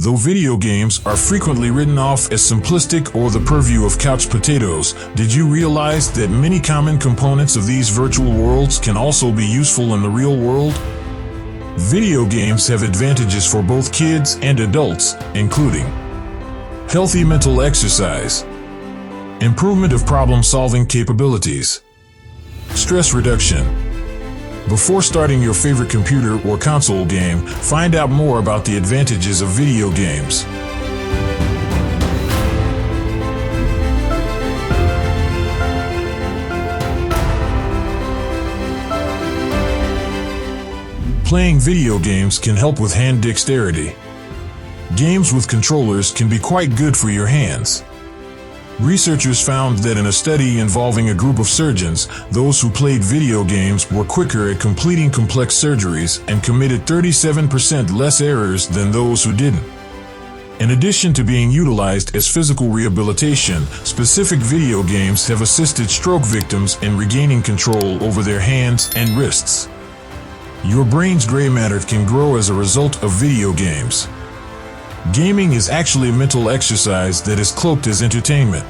Though video games are frequently written off as simplistic or the purview of couch potatoes, did you realize that many common components of these virtual worlds can also be useful in the real world? Video games have advantages for both kids and adults, including healthy mental exercise, improvement of problem-solving capabilities, stress reduction. Before starting your favorite computer or console game, find out more about the advantages of video games. Playing video games can help with hand dexterity. Games with controllers can be quite good for your hands. Researchers found that in a study involving a group of surgeons, those who played video games were quicker at completing complex surgeries and committed 37% less errors than those who didn't. In addition to being utilized as physical rehabilitation, specific video games have assisted stroke victims in regaining control over their hands and wrists. Your brain's gray matter can grow as a result of video games. Gaming is actually a mental exercise that is cloaked as entertainment.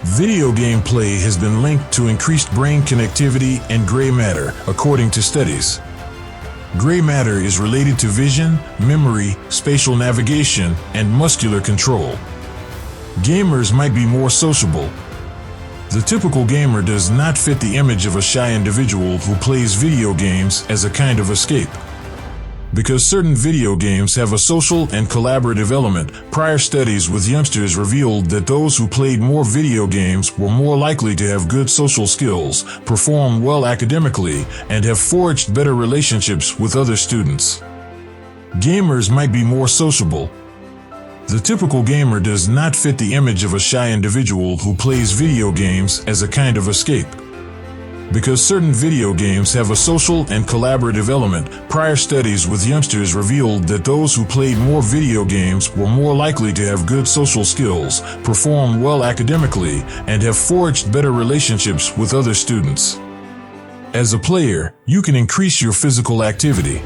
Video game play has been linked to increased brain connectivity and gray matter, according to studies. Gray matter is related to vision, memory, spatial navigation, and muscular control. Gamers might be more sociable. The typical gamer does not fit the image of a shy individual who plays video games as a kind of escape. Because certain video games have a social and collaborative element, prior studies with youngsters revealed that those who played more video games were more likely to have good social skills, perform well academically, and have forged better relationships with other students. Gamers might be more sociable. The typical gamer does not fit the image of a shy individual who plays video games as a kind of escape. Because certain video games have a social and collaborative element, prior studies with youngsters revealed that those who played more video games were more likely to have good social skills, perform well academically, and have forged better relationships with other students. As a player, you can increase your physical activity.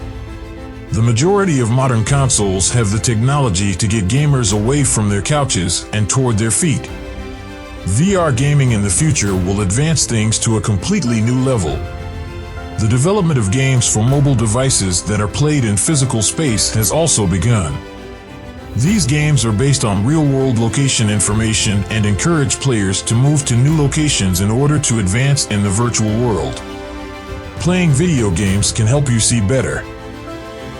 The majority of modern consoles have the technology to get gamers away from their couches and toward their feet. VR gaming in the future will advance things to a completely new level. The development of games for mobile devices that are played in physical space has also begun. These games are based on real-world location information and encourage players to move to new locations in order to advance in the virtual world. Playing video games can help you see better.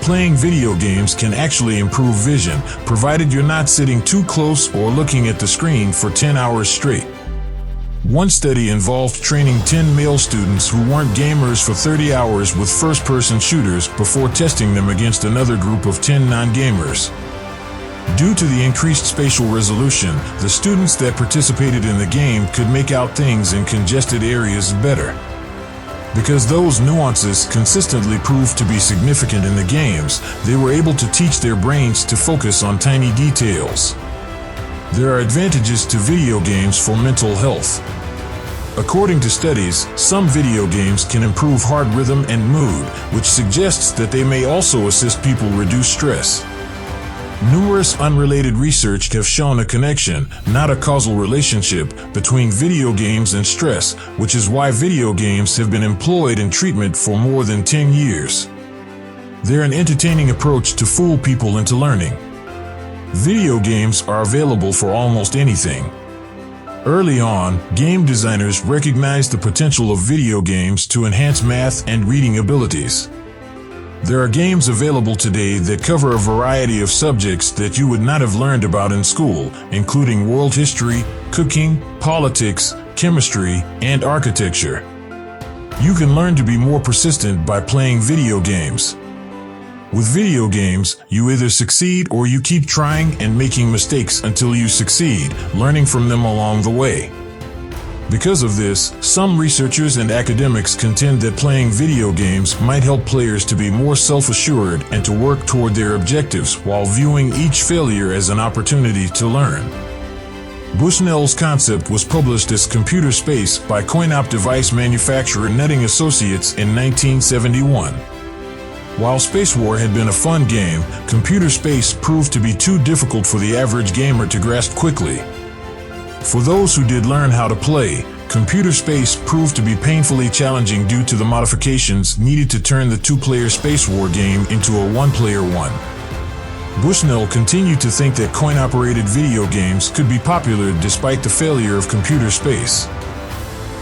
Playing video games can actually improve vision, provided you're not sitting too close or looking at the screen for 10 hours straight. One study involved training 10 male students who weren't gamers for 30 hours with first-person shooters before testing them against another group of 10 non-gamers. Due to the increased spatial resolution, the students that participated in the game could make out things in congested areas better. Because those nuances consistently proved to be significant in the games, they were able to teach their brains to focus on tiny details. There are advantages to video games for mental health. According to studies, some video games can improve heart rhythm and mood, which suggests that they may also assist people reduce stress. Numerous unrelated research have shown a connection, not a causal relationship, between video games and stress, which is why video games have been employed in treatment for more than 10 years. They're an entertaining approach to fool people into learning. Video games are available for almost anything. Early on, game designers recognized the potential of video games to enhance math and reading abilities. There are games available today that cover a variety of subjects that you would not have learned about in school, including world history, cooking, politics, chemistry, and architecture. You can learn to be more persistent by playing video games. With video games, you either succeed or you keep trying and making mistakes until you succeed, learning from them along the way. Because of this, some researchers and academics contend that playing video games might help players to be more self-assured and to work toward their objectives while viewing each failure as an opportunity to learn. Bushnell's concept was published as Computer Space by coin-op device manufacturer Nutting Associates in 1971. While Space War had been a fun game, Computer Space proved to be too difficult for the average gamer to grasp quickly. For those who did learn how to play, Computer Space proved to be painfully challenging due to the modifications needed to turn the two-player Space War game into a one-player one. Bushnell continued to think that coin-operated video games could be popular despite the failure of Computer Space.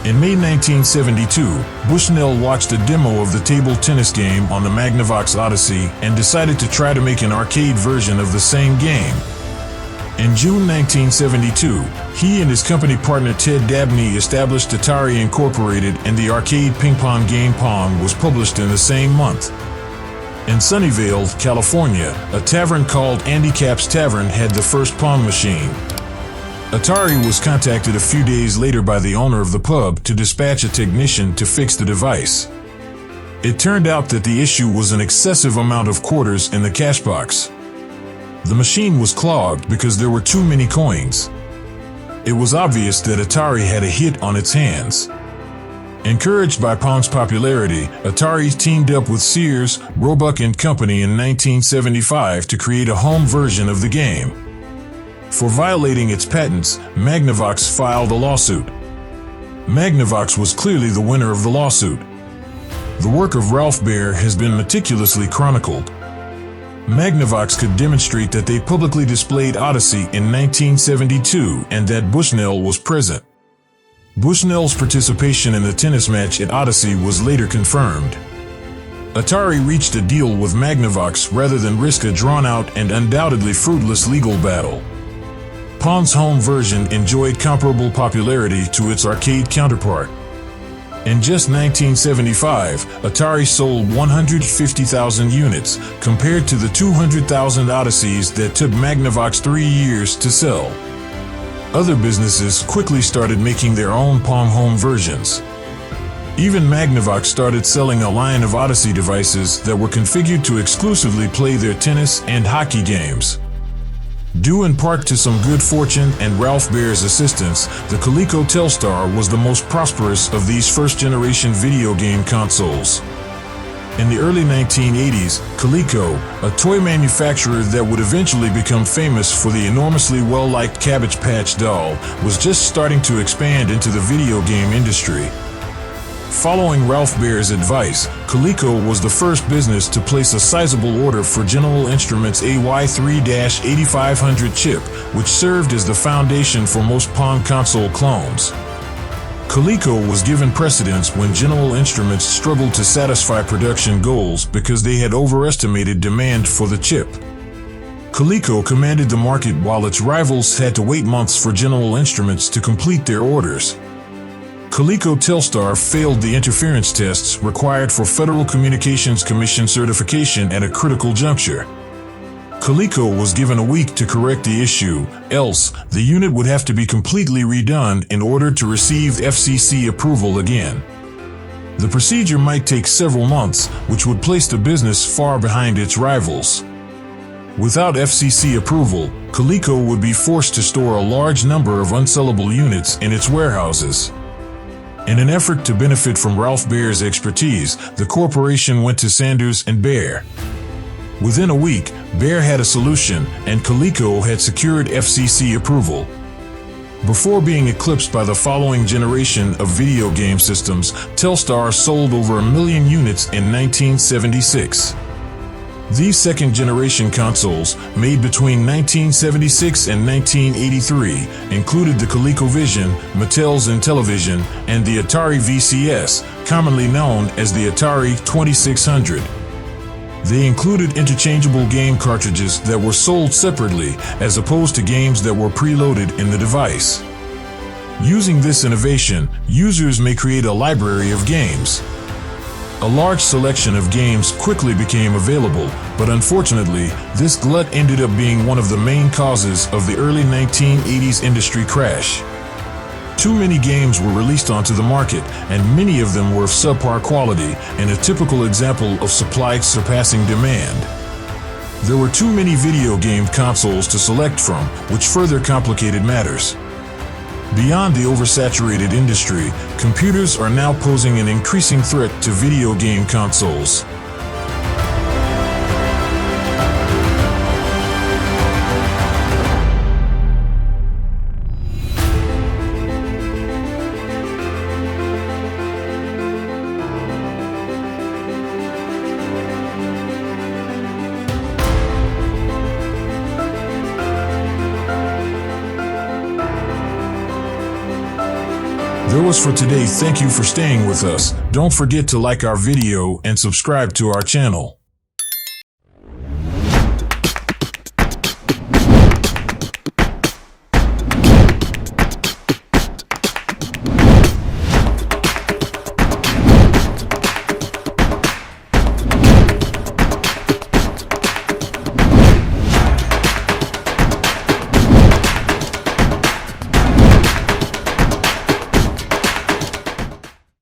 In May 1972, Bushnell watched a demo of the table tennis game on the Magnavox Odyssey and decided to try to make an arcade version of the same game. In June 1972, he and his company partner Ted Dabney established Atari Incorporated, and the arcade ping-pong game Pong was published in the same month. In Sunnyvale, California, a tavern called Andy Capp's Tavern had the first Pong machine. Atari was contacted a few days later by the owner of the pub to dispatch a technician to fix the device. It turned out that the issue was an excessive amount of quarters in the cash box. The machine was clogged because there were too many coins. It was obvious that Atari had a hit on its hands. Encouraged by Pong's popularity, Atari teamed up with Sears, Roebuck & Company in 1975 to create a home version of the game. For violating its patents, Magnavox filed a lawsuit. Magnavox was clearly the winner of the lawsuit. The work of Ralph Baer has been meticulously chronicled. Magnavox could demonstrate that they publicly displayed Odyssey in 1972 and that Bushnell was present. Bushnell's participation in the tennis match at Odyssey was later confirmed. Atari reached a deal with Magnavox rather than risk a drawn-out and undoubtedly fruitless legal battle. Pong's home version enjoyed comparable popularity to its arcade counterpart. In just 1975, Atari sold 150,000 units, compared to the 200,000 Odysseys that took Magnavox 3 years to sell. Other businesses quickly started making their own Pong home versions. Even Magnavox started selling a line of Odyssey devices that were configured to exclusively play their tennis and hockey games. Due in part to some good fortune and Ralph Baer's assistance, the Coleco Telstar was the most prosperous of these first-generation video game consoles. In the early 1980s, Coleco, a toy manufacturer that would eventually become famous for the enormously well-liked Cabbage Patch doll, was just starting to expand into the video game industry. Following Ralph Baer's advice, Coleco was the first business to place a sizable order for General Instruments' AY3-8500 chip, which served as the foundation for most Pong console clones. Coleco was given precedence when General Instruments struggled to satisfy production goals because they had overestimated demand for the chip. Coleco commanded the market while its rivals had to wait months for General Instruments to complete their orders. Coleco Telstar failed the interference tests required for Federal Communications Commission certification at a critical juncture. Coleco was given a week to correct the issue, else the unit would have to be completely redone in order to receive FCC approval again. The procedure might take several months, which would place the business far behind its rivals. Without FCC approval, Coleco would be forced to store a large number of unsellable units in its warehouses. In an effort to benefit from Ralph Baer's expertise, the corporation went to Sanders and Baer. Within a week, Baer had a solution, and Coleco had secured FCC approval. Before being eclipsed by the following generation of video game systems, Telstar sold over 1 million units in 1976. These second-generation consoles, made between 1976 and 1983, included the ColecoVision, Mattel's Intellivision, and the Atari VCS, commonly known as the Atari 2600. They included interchangeable game cartridges that were sold separately, as opposed to games that were preloaded in the device. Using this innovation, users may create a library of games. A large selection of games quickly became available, but unfortunately, this glut ended up being one of the main causes of the early 1980s industry crash. Too many games were released onto the market, and many of them were of subpar quality, and a typical example of supply surpassing demand. There were too many video game consoles to select from, which further complicated matters. Beyond the oversaturated industry, computers are now posing an increasing threat to video game consoles. That was for today. Thank you for staying with us. Don't forget to like our video and subscribe to our channel.